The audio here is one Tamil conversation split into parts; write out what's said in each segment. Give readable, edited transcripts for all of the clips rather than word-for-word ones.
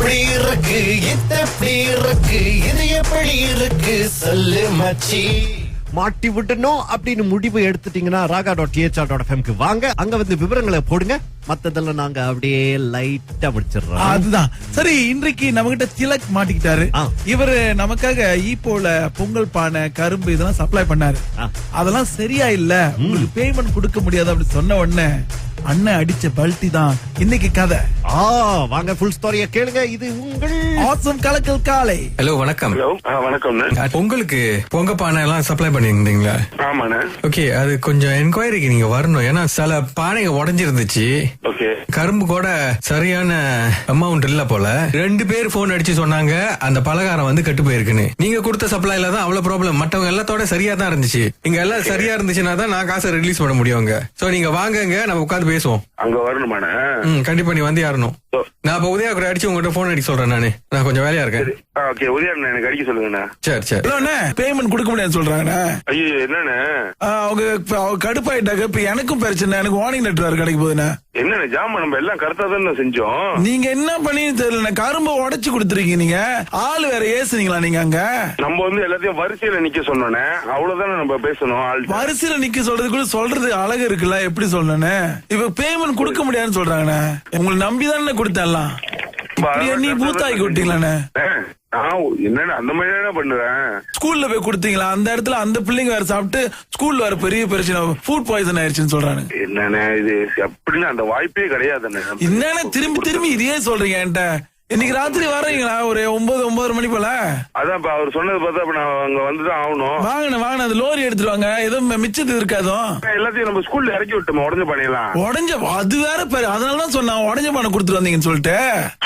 எப்படி இருக்கு எப்படி இருக்கு இது எப்படி இருக்கு சொல்லு மச்சி. மாட்டி விடணும் அப்படின்னு முடிவு எடுத்துட்டீங்கன்னா raga.thr.fmக்கு வாங்க. அங்க வந்து விவரங்களை போடுங்க. மத்ததெல்லாம் நாங்க அப்படியே லைட்டா முடிச்சிடறோம். அதுதான் சரி. இன்றைக்கு நம்மகிட்ட திலக் மாட்டிக்கிட்டாரு. இவரு நமக்காக ஈப்போல பொங்கல் பானை, கரும்பு இதெல்லாம் சப்ளை பண்ணாரு. அதெல்லாம் சரியா இல்ல, உங்களுக்கு பேமெண்ட் கொடுக்க முடியாது அப்படி சொன்ன உடனே அண்ணன் அடிச்ச பல்ட்டி தான் இன்னைக்கு கதை. வாங்க ஃபுல் ஸ்டோரியை கேளுங்க. இது உங்கள் ஆசம் கலக்கல் காலை. ஹலோ வணக்கம். ஹலோ வணக்கம். பொங்கலுக்கு பொங்க பானை எல்லாம் சப்ளை பண்ணிருந்தீங்களா? ஆமாண்ணே. ஓகே, அது கொஞ்சம் என்கொயரிக்கு நீங்க வரணும். ஏன்னா சில பானைங்க உடஞ்சிருந்துச்சு. ஓகே. கரும்பு கூட சரியான அமௌண்ட் இல்ல போல. 2 பேர் போன் அடிச்சு சொன்னாங்க அந்த பலகாரம் வந்து கெட்டு போயிருக்குன்னு. நீங்க கொடுத்த சப்ளைல தான் அவ்வளவு ப்ராப்ளம். மத்தவங்க எல்லாத்தோட சரியா தான் இருந்துச்சு. இங்க எல்லாம் சரியா இருந்துச்சுன்னா தான் நான் காசை ரிலீஸ் பண்ண முடியுங்க. சோ நீங்க வாங்கங்க, நம்ம உட்காந்து பேசுவோம். அங்க வரணுமாண்ணே? கண்டிப்பா நீ வந்து யாரணும். நான் இப்ப உதயா கூட அடிச்சு உங்ககிட்ட போன் அடிக்க சொல்றேன். நான் கொஞ்சம் வேலையா இருக்கேன். ஓகே, உதயா எனக்கு அடிக்க சொல்லுங்கண்ணா. சரி. பேமெண்ட் கொடுக்க முடியாது சொல்றாங்கண்ணா. ஐயோ என்னண்ணே? அவங்க கடுப்பாயிட்டாங்க. இப்ப எனக்கும் பிரச்சனை. எனக்கு வார்னிங் லெட்டர் வேற கிடைக்க போகுதுண்ணா. என்னண்ணே ஜாமா நம்ம எல்லாம் கரெக்டா தானே செஞ்சோம். நீங்க என்ன பண்ணி தெரியல, கரும்பு உடைச்சு கொடுத்துருக்கீங்க. நீங்க ஆளு வேற ஏசுனீங்களா? நீங்க அங்க நம்ம வந்து எல்லாத்தையும் வரிசையில நிக்க சொன்னோன்னே, அவ்வளவுதானே நம்ம பேசணும். ஆள் வரிசையில நிக்க சொல்றதுக்குள்ள சொல்றது அழகு இருக்குல்ல, எப்படி சொல்லணும்னு. இப்ப பேமெண்ட் கொடுக்க முடியாதுன்னு சொல்றாங்கண்ணே. உங்களை நம்பிதானே கொடுத்தலாம். நீ பூத்தாக்கி விட்டீங்களாண்ணே? என்னன்னு அந்த மாதிரி பண்ணுறேன். ஸ்கூல்ல போய் கொடுத்தீங்களா? அந்த இடத்துல அந்த பிள்ளைங்க வேற சாப்பிட்டு ஸ்கூல்ல வேற பெரிய பிரச்சனை, ஃபுட் பாய்சன் ஆயிடுச்சுன்னு சொல்றாங்க. என்னண்ணே இது? அப்படின்னு அந்த வாய்ப்பே கிடையாதுண்ணே. என்னன்னா திரும்பி இதையே சொல்றீங்க என்கிட்ட. இன்னைக்கு ராத்திரி வர்றீங்களா? ஒரு 9-9:30 மணி போல. அதான் அவர் சொன்னது பார்த்தா நான் அங்க வந்துதான் ஆகணும். வாங்க அது லோரி எடுத்துட்டு வாங்க. எதுவும் மிச்சது இருக்காதோ. எல்லாத்தையும் நம்ம ஸ்கூல்ல இறக்கி விட்டோம். உடஞ்ச பானையெல்லாம் அது வேற பேரு. அதனாலதான் சொன்னேன் உடஞ்ச பானை கொடுத்துட்டு வந்தீங்கன்னு சொல்லிட்டு.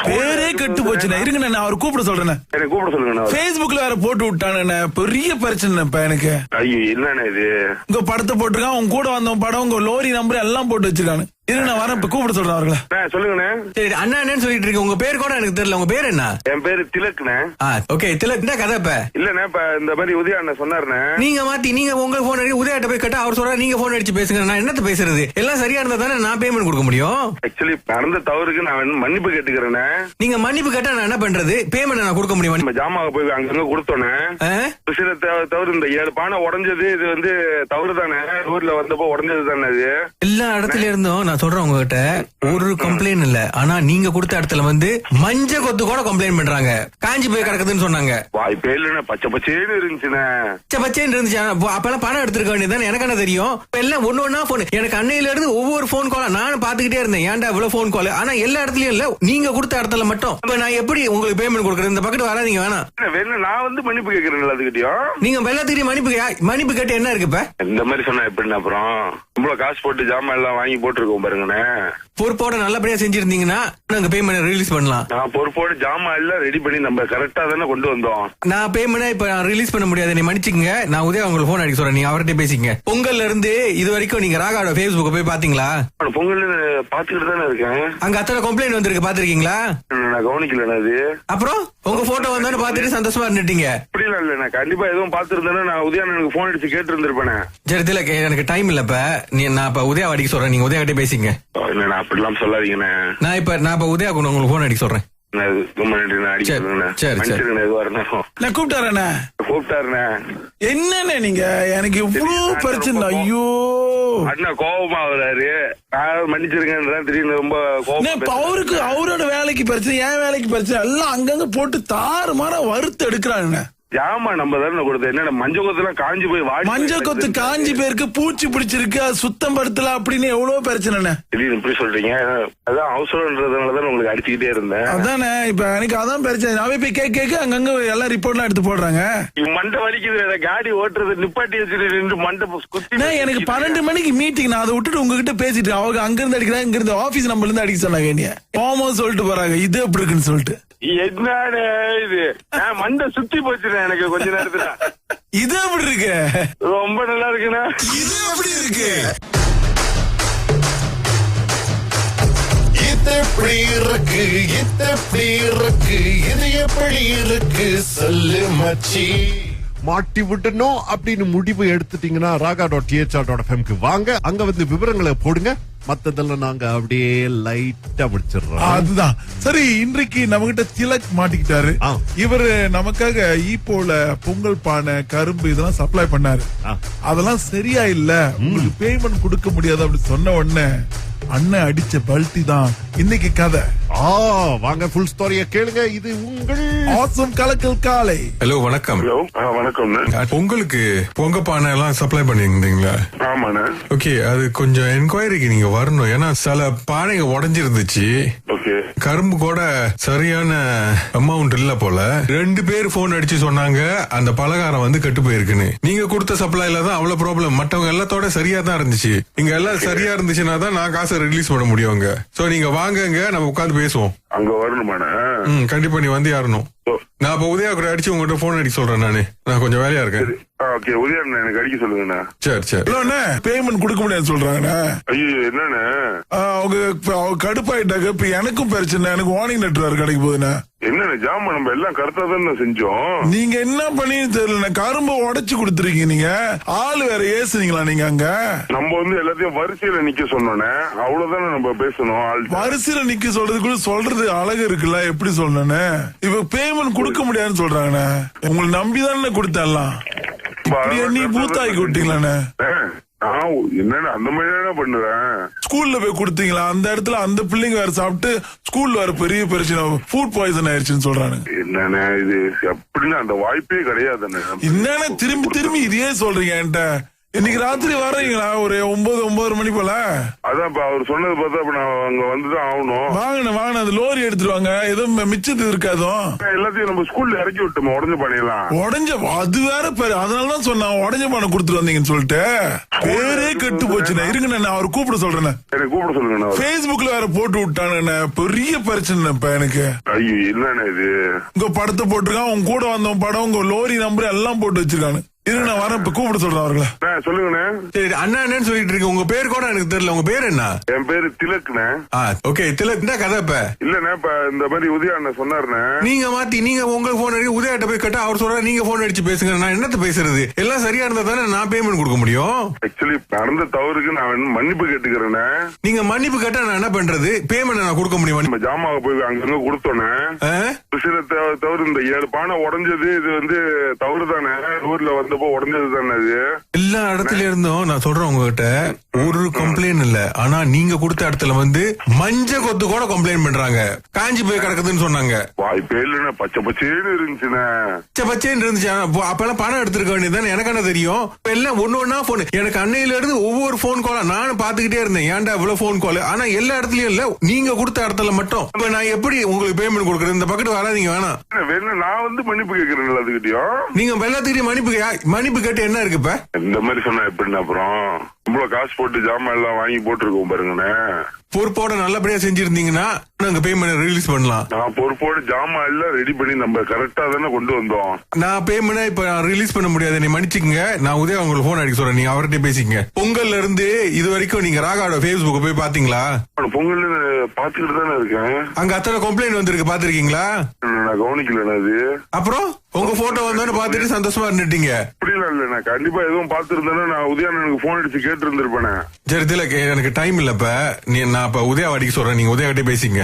பேரே கெட்டு போச்சுண்ணே. இருங்க நான் அவர் கூப்பிட சொல்றேன். எனக்கு கூப்பிட சொல்லுங்க. பேஸ்புக்ல வேற போட்டு விட்டானே. பெரிய பிரச்சனை இப்ப எனக்கு. ஐயோ என்னண்ணே இது? உங்க படத்தை போட்டிருக்கான், உங்க கூட வந்தவன் படம், உங்க லோரி நம்பர் எல்லாம் போட்டு வச்சிருக்கானு. இருங்க நான் வரேன், இப்ப கூப்பிட சொல்றேன் அவர்களை. சொல்லுங்கண்ணே. சரி அண்ணா என்னன்னு சொல்லிட்டு இருக்கு. உங்க பேர் கூட எனக்கு தெரியல. உங்க பேர் என்ன? என் பேரு திலக்ண்ணே. ஓகே திலக், என்ன கதை இப்ப? இல்லண்ணே இப்ப இந்த மாதிரி உதயா அண்ணன் சொன்னாருண்ணே. நீங்க மாத்தி நீங்க உங்க போன் அடிச்சு உதயாட்ட போய் கேட்டா அவர் சொல்றாரு நீங்க போன் அடிச்சு பேசுங்க. நான் என்னத்த பேசுறது? எல்லாம் சரியா இருந்தா தானே நான் பேமெண்ட் கொடுக்க முடியும். ஆக்சுவலி நடந்த தவறுக்கு நான் மன்னிப்பு கேட்டுக்கிறேண்ணே. நீங்க மன்னிப்பு கேட்டா நான் என்ன பண்றது? பேமெண்ட் நான் கொடுக்க முடியும். நம்ம ஜாமாவை போய் அங்கங்க கொடுத்தோன்னே சில தவறு. இந்த 7 பானை உடஞ்சது இது வந்து தவறு தானே. ஊர்ல வந்தப்போ உடஞ்சது தானே. அது எல்லா இடத்துல இருந்தும் நான் சொல்றேன் உங்ககிட்ட ஒரு கம்ப்ளைண்ட் இல்ல. ஆனா நீங்க கொடுத்த இடத்துல வந்து மஞ்ச கொத்து கூட கம்ப்ளைண்ட் பண்றாங்க. காஞ்சி போய் கிடக்குதுன்னு சொன்னாங்க. வாய்ப்பே இல்ல. பச்சை பச்சேன்னு இருந்துச்சுண்ணே. பச்சைன்னு இருந்துச்சு. அப்பெல்லாம் பணம் எடுத்துருக்க வேண்டியதுதான். எனக்கு என்ன தெரியும்? எல்லாம் ஒண்ணு போன். எனக்கு அன்னையில இருந்து ஒவ்வொரு போன் கால நானும் பாத்துக்கிட்டே இருந்தேன். ஏன்டா இவ்வளவு போன் கால்? ஆனா எல்லா இடத்துலயும் இல்ல, நீங்க கொடுத்த இடத்துல மட்டும். இப்ப நான் எப்படி உங்களுக்கு பேமெண்ட் கொடுக்கறது? இந்த பக்கத்து வராதீங்க. வேணாம், நான் வந்து மன்னிப்பு கேட்கிறேன் எல்லாத்துக்கிட்டையும். நீங்க எல்லாத்துக்கிட்டையும் மன்னிப்பு கேட்டு என்ன இருக்கு இப்ப? இந்த மாதிரி சொன்னா எப்படி? அப்புறம் இவ்வளவு காசு போட்டு ஜாமான் எல்லாம் வாங்கி போட்டுருக்கோம் பாருங்கண்ணே. பொறுப்போட நல்லபடியா செஞ்சிருந்தீங்கன்னா நாங்க பேமெண்ட் ரிலீஸ் பண்ணலாம். நான் பொறுப்போட ஜாமான் எல்லாம் ரெடி பண்ணி நம்ம கரெக்டா தானே கொண்டு வந்தோம். நான் பேமெண்ட் இப்ப ரிலீஸ் பண்ண முடியாது. நீ மன்னிச்சுங்க. நான் உதய உங்களுக்கு போன் அடிக்க சொல்றேன். நீங்க அவர்கிட்ட பேசிங்க. பொங்கல்ல இருந்து இது வரைக்கும் நீங்க ராகாவோட Facebook போய் பாத்தீங்களா? பொங்கல் பாத்துக்கிட்டு தானே இருக்கேன். அங்க அத்தனை கம்ப்ளைண்ட் வந்திருக்கு, பாத்துருக்கீங்களா? நான் கவனிக்கல. அது அப்புறம் உங்க போட்டோ வந்தானு பாத்துட்டு சந்தோஷமா இருந்துட்டீங்க. அப்படி இல்ல, நான் கண்டிப்பா எதுவும் பாத்துருந்தேன்னா நான் உதயா எனக்கு போன் அடிச்சு கேட்டு இருந்திருப்பேன். சரி திலக், எனக்கு டைம் இல்ல. நான் இப்ப உதயா அடிக்க சொல்றேன். நீங்க உதயா கிட்ட பேசிங்க. அப்படிலாம் சொல்லாதீங்கண்ணே. நான் இப்ப உதயா உங்களுக்கு போன் அடிக்க சொல்றேன். என்ன நீங்க எனக்கு இவ்வளவு பிரச்சனை? ஐயோ அண்ணா கோபமா வராரு. மன்னிச்சிருங்க. திடீர்னு ரொம்ப அவருக்கு அவரோட வேலைக்கு பிரச்சனை, என் வேலைக்கு பிரச்சனை எல்லாம் அங்கங்க போட்டு தாறு மாற வறுத்து எடுக்கிறாங்க. ஜாமா நம்ம தானே கொடுத்த. என்ன மஞ்சள் கொத்து எல்லாம் காஞ்சி போய் மஞ்சள் கொத்து காஞ்சி போயிருக்கு, பூச்சி பிடிச்சிருக்கு, சுத்தம் படுத்தல அப்படின்னு எவ்வளவு பிரச்சனை. இப்படி சொல்றீங்க. அதான் அவசரம்ன்றதுனாலதான் உங்களுக்கு அடிச்சுக்கிட்டே இருந்தேன். அதானே இப்ப எனக்கு அதான் பிரச்சனை. அவை போய் கேட்க அங்கங்க எல்லாம் ரிப்போர்ட் எல்லாம் எடுத்து போடுறாங்க. மண்டை வலிக்குது. காடி ஓட்டுறது நிப்பாட்டி வச்சுட்டு மண்டை குத்தி. எனக்கு 12 மணிக்கு மீட்டிங். நான் அதை விட்டுட்டு உங்ககிட்ட பேசிட்டு அவங்க அங்க இருந்து அடிக்கிறாங்க, இங்க இருந்து ஆபீஸ் நம்பர்ல இருந்து அடிக்க சொன்னாங்க. போமோ சொல்லிட்டு போறாங்க இது எப்படி இருக்குன்னு சொல்லிட்டு. என்ன இது? மண்டை சுத்தி போச்சு எனக்கு கொஞ்ச நேரத்துல. இது எப்படி இருக்கு? ரொம்ப நல்லா இருக்குண்ணா. இது எப்படி இருக்கு? இது எப்படி இருக்கு இது எப்படி இருக்கு இது எப்படி இருக்கு சொல்லு மச்சி. மாட்டி விடணும் அப்படின்னு முடிவு எடுத்துட்டீங்கன்னா raga.thr.fmக்கு வாங்க. அங்க வந்து விவரங்களை போடுங்க. மத்ததெல்லாம் நாங்க அப்படியே லைட்டா முடிச்சிடுறோம். அதுதான் சரி. இன்றைக்கு நம்மகிட்ட திலக் மாட்டிக்கிட்டாரு. இவரு நமக்காக ஈப்போல பொங்கல் பானை, கரும்பு இதெல்லாம் சப்ளை பண்ணாரு. அதெல்லாம் சரியா இல்ல, உங்களுக்கு பேமெண்ட் கொடுக்க முடியாது அப்படி சொன்ன உடனே அண்ணன் அடிச்ச பல்ட்டி தான் இன்னைக்கு கதை. வாங்க ஃபுல் ஸ்டோரிய கேளுங்க. இது உங்கள் ஆசம் கலக்கல் காலை. ஹலோ, வணக்கம். ஹலோ, வணக்கம். உங்களுக்கு பொங்க பானை எல்லாம் சப்ளை பண்ணிருந்தீங்களா? ஆமாண்ணே. ஓகே, அது கொஞ்சம் என்கொயரிக்கு நீங்க வரணும். ஏன்னா சில பானைங்க உடஞ்சிருந்துச்சு. ஓகே. கரும்பு கூட சரியான அமௌண்ட் இல்ல போல. 2 பேர் போன் அடிச்சு சொன்னாங்க அந்த பலகாரம் வந்து கெட்டு போயிருக்குன்னு. நீங்க கொடுத்த சப்ளைல தான் அவ்வளவு ப்ராப்ளம். மற்றவங்க எல்லாத்தோட சரியா தான் இருந்துச்சு. இங்க எல்லாம் சரியா இருந்துச்சுன்னா தான் நான் காசை ரிலீஸ் பண்ண முடியுங்க. சோ நீங்க வாங்கங்க, நம்ம உட்காந்து பேசுவோம். அங்க வரணுமாண்ணே? கண்டிப்பா நீ வந்து யாரணும். நான் இப்ப உதயா கூட அடிச்சு உங்ககிட்ட போன் அடிக்க சொல்றேன். நான் கொஞ்சம் வேலையா இருக்கேன். ஓகே, உதயா எனக்கு அடிக்க சொல்லுங்கண்ணா. சரி. பேமெண்ட் கொடுக்க முடியாது சொல்றாங்கண்ணா. ஐயோ, என்னண்ணே அவங்க கடுப்பாயிட்டாங்க. இப்ப எனக்கும் பிரச்சனை. எனக்கு வார்னிங் லெட்டர் வேற கிடைக்க போகுதுண்ணா. என்னண்ணே ஜாமா நம்ம எல்லாம் கரெக்டா தான் செஞ்சோம். நீங்க என்ன பண்ணி தெரியல, கரும்பு உடைச்சு கொடுத்துருக்கீங்க. நீங்க ஆளு வேற ஏசுனீங்களா நீங்க? அங்க நம்ம வந்து எல்லாத்தையும் வரிசையில நிக்க சொன்னோன்னே, அவ்வளவுதானே நம்ம பேசணும். வரிசையில நிக்க சொல்றதுக்குள்ள சொல்றது அழகு இருக்குல்ல, எப்படி சொல்லணும்னு. இப்ப பேமெண்ட் கொடுக்க முடியாதுன்னு சொல்றாங்கண்ணே. உங்களை நம்பிதானே கொடுத்தலாம். நீ பூத்தாக்கி விட்டீங்களாண்ணே? என்னன்னா அந்த மாதிரி பண்ணுறேன். ஸ்கூல்ல போய் கொடுத்தீங்களா? அந்த இடத்துல அந்த பிள்ளைங்க வேற சாப்பிட்டு ஸ்கூல்ல வேற பெரிய பிரச்சனை, ஃபுட் பாய்சன் ஆயிடுச்சுன்னு சொல்றாங்க. என்னன்னா இது எப்படின்னு அந்த வாய்ப்பே கிடையாதுண்ணே. என்னன்னா திரும்பி இதையே சொல்றீங்க என்கிட்ட. இன்னைக்கு ராத்திரி வரீங்களா? ஒரு 9 மணி போல. அதான் அவர் சொன்னது பார்த்தா நான் அங்க வந்துதான் ஆகணும். வாங்க அந்த லோரி எடுத்துருவாங்க. ஏதோ மிச்சது இருக்காதோ. எல்லாத்தையும் நம்ம ஸ்கூல்ல இறக்கி விட்டோம். உடஞ்ச பானையெல்லாம் அது வேற பேரு. அதனாலதான் சொன்னேன் உடஞ்ச பானை கொடுத்துட்டு வந்தீங்கன்னு சொல்லிட்டு. பேரே கெட்டு போச்சுண்ணே. இருங்க, நான் அவர் கூப்பிட சொல்றேன். எனக்கு கூப்பிட சொல்லுங்க. பேஸ்புக்ல வேற போட்டு விட்டானுண்ணே. பெரிய பிரச்சனை இப்ப எனக்கு. ஐயோ, என்னண்ணே இது? உங்க படத்தை போட்டிருக்கான், உங்க கூட வந்தவன் படம், உங்க லோரி நம்பர் எல்லாம் போட்டு வச்சிருக்கானு. இருங்க, நான் வரேன். இப்ப கூப்பிட சொல்றேன் அவர்களை. சொல்லுங்கண்ணே. சரி, அண்ணா என்னன்னு சொல்லிட்டு இருக்கு. உங்க பேர் கூட எனக்கு தெரியல. உங்க பேர் என்ன? என் பேரு திலக்ண்ணே. ஓகே, திலக். என்ன கதை இப்ப? இல்லண்ணே, இப்ப இந்த மாதிரி உதயா அண்ணன் சொன்னாருண்ணே. நீங்க மாத்தி நீங்க உங்களுக்கு போன் அடிச்சு உதயாட்ட போய் கேட்டா அவர் சொல்ற நீங்க போன் அடிச்சு பேசுங்க. நான் என்னத்த பேசுறது? எல்லாம் சரியா இருந்தா தானே நான் பேமெண்ட் கொடுக்க முடியும். ஆக்சுவலி நடந்த தவறுக்கு நான் மன்னிப்பு கேட்டுக்கிறேண்ணே. நீங்க மன்னிப்பு கேட்டா நான் என்ன பண்றது? பேமெண்ட் நான் கொடுக்க முடியும். நம்ம ஜாமாவை போய் அங்கங்க கொடுத்தோன்னே, சில தவறு இந்த 7 பானை உடஞ்சது. இது வந்து தவறு தானே. ஊர்ல வந்தப்போ உடஞ்சது தானே. எல்லா இடத்துல இருந்தும் நான் சொல்றேன் உங்ககிட்ட ஒரு கம்ப்ளைண்ட் இல்ல. ஆனா நீங்க கொடுத்த இடத்துல வந்து மஞ்ச கொத்து கூட கம்ப்ளைண்ட் பண்றாங்க. காஞ்சி போய் கிடக்குதுன்னு சொன்னாங்க. வாய்ப்பே இல்லைன்னா பச்சை பச்சேன்னு இருந்துச்சுண்ணே. பச்சைன்னு இருந்துச்சு. அப்பெல்லாம் பணம் எடுத்துருக்க வேண்டியதுதான். எனக்கு என்ன தெரியும்? எல்லாம் ஒண்ணு போன். எனக்கு அன்னையில இருந்து ஒவ்வொரு போன் கால நானும் பாத்துக்கிட்டே இருந்தேன். ஏன்டா இவ்வளவு போன் கால்? ஆனா எல்லா இடத்துலயும் இல்ல, நீங்க கொடுத்த இடத்துல மட்டும். இப்ப நான் எப்படி உங்களுக்கு பேமெண்ட் கொடுக்கறது? இந்த பக்கத்து வராதீங்க. வேணாம், நான் வந்து மன்னிப்பு கேட்கிறேன் எல்லாத்துக்கிட்டையும். நீங்க எல்லாத்துக்கிட்டையும் மன்னிப்பு கேட்டு என்ன இருக்கு? இப்ப இந்த மாதிரி சொன்னா எப்படின்னா அப்புறம் இவ்வளவு காசு போட்டு ஜாமான் எல்லாம் வாங்கி போட்டுருக்கோம் பாருங்கண்ணே. பொறுப்போட நல்லபடியா செஞ்சிருந்தீங்கன்னா நாங்க பேமெண்ட் ரிலீஸ் பண்ணலாம். நான் பொறுப்போட ஜாமான் எல்லாம் ரெடி பண்ணி நம்ம கரெக்டா தானே கொண்டு வந்தோம். நான் பேமெண்ட் இப்ப ரிலீஸ் பண்ண முடியாது. நீ மன்னிச்சுக்கங்க. நான் உதய உங்களுக்கு போன் அடிக்க சொல்றேன். நீங்க அவர்கிட்ட பேசிக்கங்க. பொங்கல்ல இருந்து இது வரைக்கும் நீங்க ராகாவோட Facebook போய் பாத்தீங்களா? பொங்கல் பாத்துக்கிட்டு தானே இருக்கேன். அங்க அத்தனை கம்ப்ளைண்ட் வந்திருக்கு, பாத்துருக்கீங்களா? நான் கவனிக்கல. அது அப்புறம் உங்க போட்டோ வந்தோன்னு பாத்துட்டு சந்தோஷமா இருந்துட்டீங்க. அப்படிலாம் இல்ல, நான் கண்டிப்பா எதுவும் பாத்துருந்தேன்னா நான் உதயானனுக்கு போன் அடிச்சு கேட்டு இருந்திருப்பேன். சரி திலக், எனக்கு டைம் இல்ல. நான் இப்ப உதயா அடிக்க சொல்றேன். நீங்க உதயா கிட்டே பேசிங்க.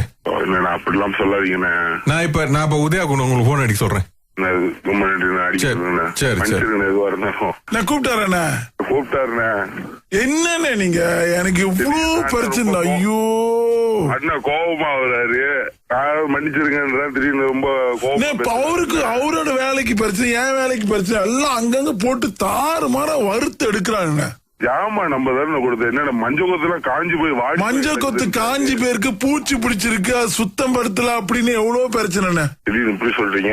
நான் அப்படிலாம் சொல்லாதீங்கண்ணே. நான் இப்ப உதயா கொண்டு உங்களுக்கு போன் அடிக்க சொல்றேன். ரொம்ப நன்றி. நான் கூப்பிட்டாருண்ணே. என்னண்ணே நீங்க எனக்கு இவ்வளவு பிரச்சனை? ஐயோ அண்ணா கோபமா வராரு. மன்னிச்சிருங்க. திடீர்னு ரொம்ப அவருக்கு அவரோட வேலைக்கு பிரச்சனை, என் வேலைக்கு பிரச்சனை எல்லாம் அங்கங்க போட்டு தாறுமாறா வறுத்து எடுக்கிறாங்க. ஜாமா நம்ம தானே கொடுத்த. என்ன மஞ்சள் கொத்து காஞ்சி போய் மஞ்சள் கொத்து காஞ்சி போயிருக்கு, பூச்சி பிடிச்சிருக்கு, சுத்தம் படுத்தல அப்படின்னு எவ்வளவு பிரச்சனை. திடீர்னு இப்படி சொல்றீங்க?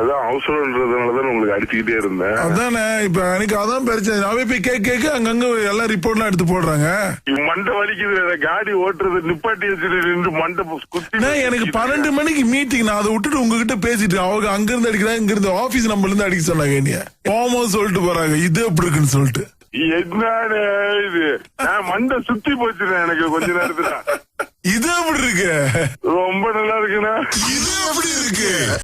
அதான் அவசரம்ன்றதுனாலதான் உங்களுக்கு அடிச்சுக்கிட்டே இருந்தேன். அதானே இப்ப எனக்கு அதான் பிரச்சனை. அவை போய் கேட்க அங்கங்க எல்லாம் ரிப்போர்ட் எல்லாம் எடுத்து போடுறாங்க. மண்டை வலிக்குது. காடி ஓட்டுறது நிப்பாட்டி வச்சுட்டு மண்டை குத்தி. எனக்கு 12 மணிக்கு மீட்டிங். நான் அதை விட்டுட்டு உங்ககிட்ட பேசிட்டு அவங்க அங்க இருந்து அடிக்கிறாங்க, இங்க இருந்து ஆபீஸ் நம்பர்ல இருந்து அடிக்க சொன்னாங்க. போமோ சொல்லிட்டு போறாங்க இது எப்படி இருக்குன்னு சொல்லிட்டு. என்ன இது? மண்டை சுத்தி போச்சுண்ணே எனக்கு கொஞ்ச நேரத்துல. இது எப்படி இருக்கு? ரொம்ப நல்லா இருக்குண்ணா. இது எப்படி இருக்கு?